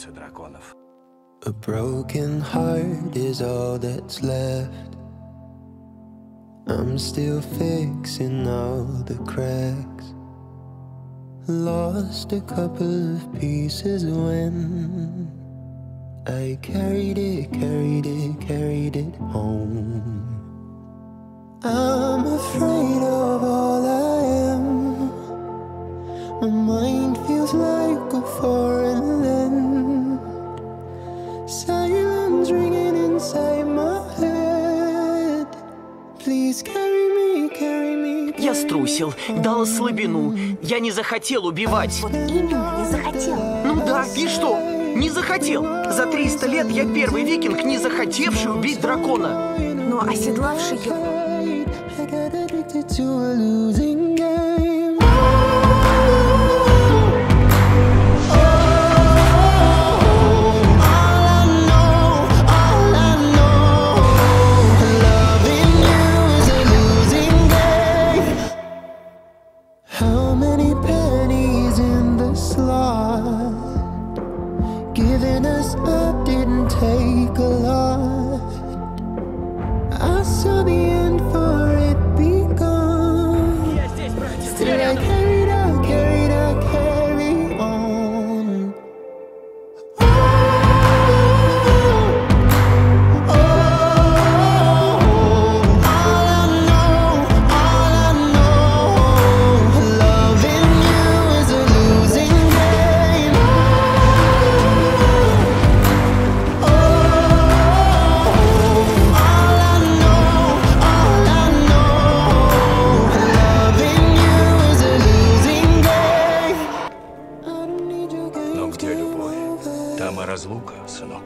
убийца драконов. A broken heart is all that's left. I'm still fixing all the cracks. Lost a couple of pieces when I carried it home. I'm afraid of all I am. My mind feels like a foreign land. Silence ringing inside my head. Please carry me, carry me. Я струсил, дал слабину. Я не захотел убивать. Вот именно, не захотел. Ну да, и что? Не захотел. За 300 лет я первый викинг, не захотевший убить дракона. Но оседлавший его... I got addicted to a losing game. How many pennies in the slot? Giving us up didn't take a lot. I saw the end for it begun. Still I carried on. Но где любовь, там и разлука, сынок.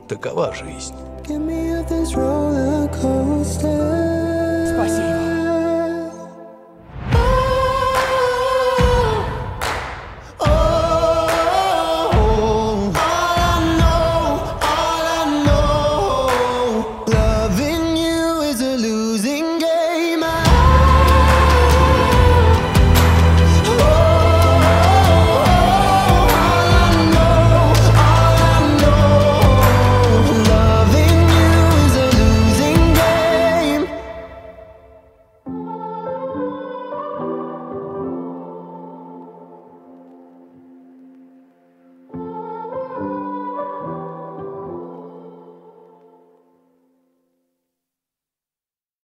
Такова жизнь. Get me off this roller coaster. Спасибо.